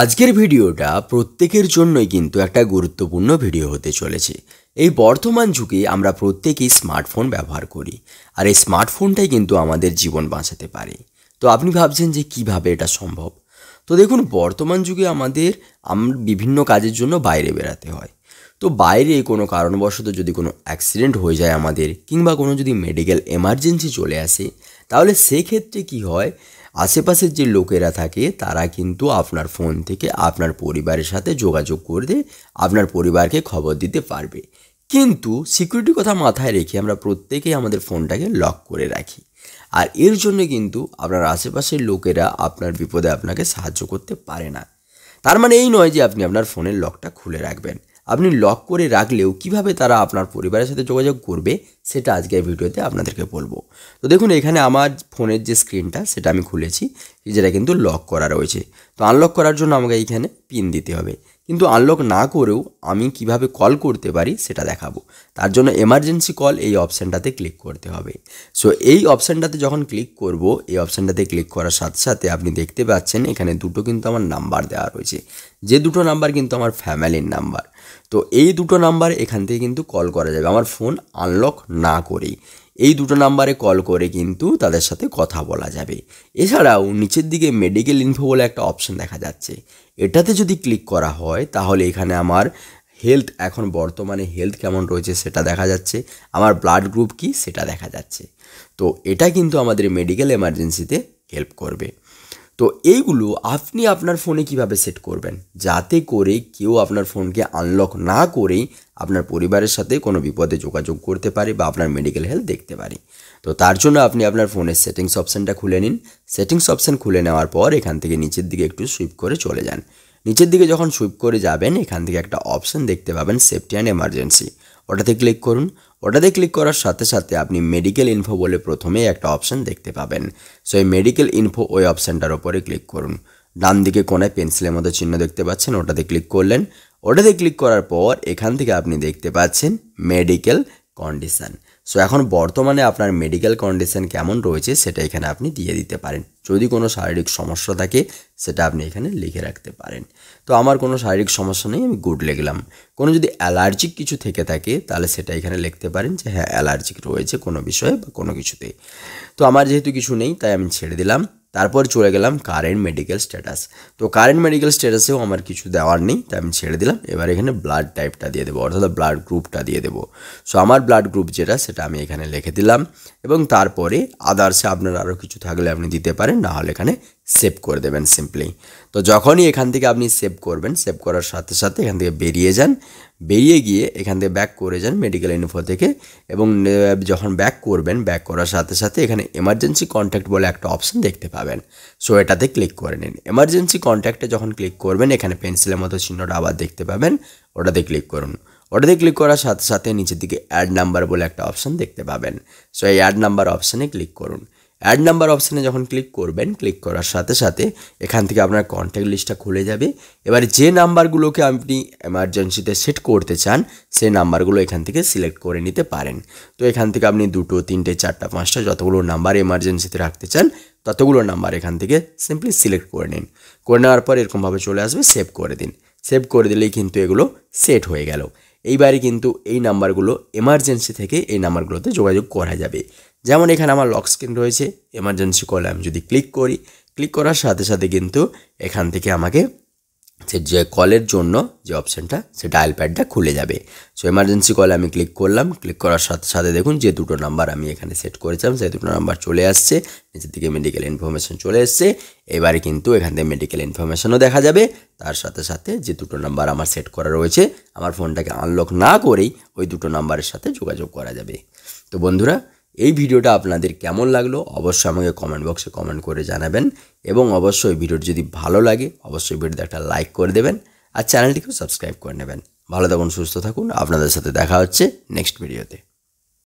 আজকের ভিডিওটা প্রত্যেকের জন্যই কিন্তু একটা গুরুত্বপূর্ণ ভিডিও হতে চলেছে। এই বর্তমান যুগে আমরা প্রত্যেকেই স্মার্টফোন ব্যবহার করি, আর এই স্মার্টফোনটাই কিন্তু আমাদের জীবন বাঁচাতে পারে। তো আপনি ভাবছেন যে কিভাবে এটা সম্ভব। তো দেখুন, বর্তমান যুগে আমরা বিভিন্ন কাজের জন্য বাইরে বেরাতে হয়। তো বাইরে কোনো কারণবশত যদি কোনো অ্যাক্সিডেন্ট হয়ে যায় আমাদের, কিংবা কোনো যদি মেডিকেল এমার্জেন্সি চলে আসে, তাহলে সেক্ষেত্রে কি হয়, আশেপাশের যে লোকেরা থাকে তারা কিন্তু আপনার ফোন থেকে আপনার পরিবারের সাথে যোগাযোগ করে আপনার পরিবারকে খবর দিতে পারবে। কিন্তু সিকিউরিটির কথা মাথায় রেখে আমরা প্রত্যেকেই আমাদের ফোনটাকে লক করে রাখি, আর এর জন্য কিন্তু আপনার আশেপাশের লোকেরা আপনার বিপদে আপনাকে সাহায্য করতে পারে না। তার মানে এই নয় যে আপনি আপনার ফোনের লকটা খুলে রাখবেন। আপনি লক করে রাখলেও কিভাবে তারা আপনার পরিবারের সাথে যোগাযোগ করবে সেটা আজকের ভিডিওতে আপনাদেরকে বলবো। তো দেখুন, এখানে আমার ফোনের যে স্ক্রিনটা সেটা আমি খুলেছি, যেটা কিন্তু লক করা রয়েছে। তো আনলক করার জন্য আমাকে এইখানে পিন দিতে হবে, কিন্তু আনলক না করেও আমি কিভাবে কল করতে পারি সেটা দেখাবো। তার জন্য এমার্জেন্সি কল এই অপশানটাতে ক্লিক করতে হবে। সো এই অপশানটাতে যখন ক্লিক করব, এই অপশানটাতে ক্লিক করার সাথে সাথে আপনি দেখতে পাচ্ছেন এখানে দুটো কিন্তু আমার নাম্বার দেওয়া রয়েছে, যে দুটো নাম্বার কিন্তু আমার ফ্যামিলির নাম্বার। তো এই দুটো নাম্বার এখান থেকে কিন্তু কল করা যাবে আমার ফোন আনলক না করেই। এই দুটো নাম্বারে কল করে কিন্তু তাদের সাথে কথা বলা যাবে। এছাড়াও নিচের দিকে মেডিকেল ইনফো বলে একটা অপশান দেখা যাচ্ছে, এটাতে যদি ক্লিক করা হয় তাহলে এখানে আমার হেলথ, এখন বর্তমানে হেলথ কেমন রয়েছে সেটা দেখা যাচ্ছে, আমার ব্লাড গ্রুপ কি সেটা দেখা যাচ্ছে। তো এটা কিন্তু আমাদের মেডিকেল এমার্জেন্সিতে হেল্প করবে। তো এইগুলো আপনি আপনার ফোনে কিভাবে সেট করবেন, যাতে করে কেউ আপনার ফোনকে আনলক না করেই আপনার পরিবারের সাথে কোনো বিপদে যোগাযোগ করতে পারে বা আপনার মেডিকেল হেলথ দেখতে পারে। তো তার জন্য আপনি আপনার ফোনের সেটিংস অপশানটা খুলে নিন। সেটিংস অপশান খুলে নেওয়ার পর এখান থেকে নিচের দিকে একটু সুইপ করে চলে যান। নিচের দিকে যখন সুইপ করে যাবেন, এখান থেকে একটা অপশান দেখতে পাবেন সেফটি অ্যান্ড এমার্জেন্সি, ওটাতে ক্লিক করুন। ওটাতে ক্লিক করার সাথে সাথে আপনি মেডিকেল ইনফো বলে প্রথমেই একটা অপশান দেখতে পাবেন। সো এই মেডিকেল ইনফো ওই অপশানটার ওপরে ক্লিক করুন। ডান দিকে কোনায় পেন্সিলের মতো চিহ্ন দেখতে পাচ্ছেন, ওটাতে ক্লিক করলেন। ওটাতে ক্লিক করার পর এখান থেকে আপনি দেখতে পাচ্ছেন মেডিকেল কন্ডিশান। সো এখন বর্তমানে আপনার মেডিকেল কন্ডিশান কেমন রয়েছে সেটা এখানে আপনি দিয়ে দিতে পারেন। যদি কোনো শারীরিক সমস্যা থাকে সেটা আপনি এখানে লিখে রাখতে পারেন। তো আমার কোনো শারীরিক সমস্যা নেই, আমি গুড লিখলাম। কোনো যদি অ্যালার্জিক কিছু থেকে থাকে তাহলে সেটা এখানে লিখতে পারেন যে হ্যাঁ অ্যালার্জিক রয়েছে কোনো বিষয়ে বা কোনো কিছুতে। তো আমার যেহেতু কিছু নেই তাই আমি ছেড়ে দিলাম। তারপর চলে গেলাম কারেন্ট মেডিকেল স্ট্যাটাস। তো কারেন্ট মেডিকেল স্ট্যাটাসেও আমার কিছু দেওয়ার নেই তাই আমি ছেড়ে দিলাম। এবার এখানে ব্লাড টাইপটা দিয়ে দেবো, অর্থাৎ ব্লাড গ্রুপটা দিয়ে দেবো। সো আমার ব্লাড গ্রুপ যেটা সেটা আমি এখানে লিখে দিলাম, এবং তারপরে আদার্সে আপনার আরও কিছু থাকলে আপনি দিতে পারেন, না হলে এখানে সেভ করে দেবেন সিম্পলি। তো যখনই এখান থেকে আপনি সেভ করবেন, সেভ করার সাথে সাথে এখান থেকে বেরিয়ে যান। বেরিয়ে গিয়ে এখান থেকে ব্যাক করে যান মেডিকেল ইনফো থেকে, এবং যখন ব্যাক করবেন, ব্যাক করার সাথে সাথে এখানে এমার্জেন্সি কন্ট্যাক্ট বলে একটা অপশান দেখতে পাবেন। সো এটাতে ক্লিক করে নিন। এমার্জেন্সি কন্ট্যাক্টে যখন ক্লিক করবেন এখানে পেন্সিলের মতো চিহ্নটা আবার দেখতে পাবেন, ওটাতে ক্লিক করুন। ওটাতে ক্লিক করার সাথে সাথে নিচের দিকে অ্যাড নাম্বার বলে একটা অপশান দেখতে পাবেন। সো এই অ্যাড নাম্বার অপশানে ক্লিক করুন। অ্যাড নাম্বার অপশানে যখন ক্লিক করবেন, ক্লিক করার সাথে সাথে এখান থেকে আপনার কন্ট্যাক্ট লিস্টটা খুলে যাবে। এবারে যে নাম্বারগুলোকে আপনি এমার্জেন্সিতে সেট করতে চান সেই নাম্বারগুলো এখান থেকে সিলেক্ট করে নিতে পারেন। তো এখান থেকে আপনি 2, 3, 4, 5টা যতগুলো নাম্বার এমার্জেন্সিতে রাখতে চান ততগুলো নাম্বার এখান থেকে সিম্পলি সিলেক্ট করে নিন। করে নেওয়ার পর এরকমভাবে চলে আসবে, সেভ করে দিন। সেভ করে দিলেই কিন্তু এগুলো সেট হয়ে গেল। এইবারে কিন্তু এই নাম্বারগুলো এমার্জেন্সি থেকে এই নাম্বারগুলোতে যোগাযোগ করা যাবে। যেমন এখানে আমার লক স্ক্রিন রয়েছে, এমার্জেন্সি কলে আমি যদি ক্লিক করি, ক্লিক করার সাথে সাথে কিন্তু এখান থেকে আমাকে সে যে কলের জন্য যে অপশানটা সে ডায়াল প্যাডটা খুলে যাবে। সো এমার্জেন্সি কলে আমি ক্লিক করলাম। ক্লিক করার সাথে সাথে দেখুন যে দুটো নাম্বার আমি এখানে সেট করেছিলাম সেই দুটো নাম্বার চলে আসছে, নিচের দিকে মেডিকেল ইনফরমেশন চলে এসছে। এবারে কিন্তু এখান থেকে মেডিকেল ইনফরমেশনও দেখা যাবে। তার সাথে সাথে যে দুটো নাম্বার আমার সেট করা রয়েছে, আমার ফোনটাকে আনলক না করেই ওই দুটো নাম্বারের সাথে যোগাযোগ করা যাবে। তো বন্ধুরা, এই ভিডিওটা আপনাদের কেমন লাগলো অবশ্যই আমাকে কমেন্ট বক্সে কমেন্ট করে জানাবেন, এবং অবশ্যই ভিডিওটি যদি ভালো লাগে অবশ্যই ভিডিওতে একটা লাইক করে দেবেন, আর চ্যানেলটিকেও সাবস্ক্রাইব করে নেবেন। ভালো থাকুন, সুস্থ থাকুন, আপনাদের সাথে দেখা হচ্ছে নেক্সট ভিডিওতে।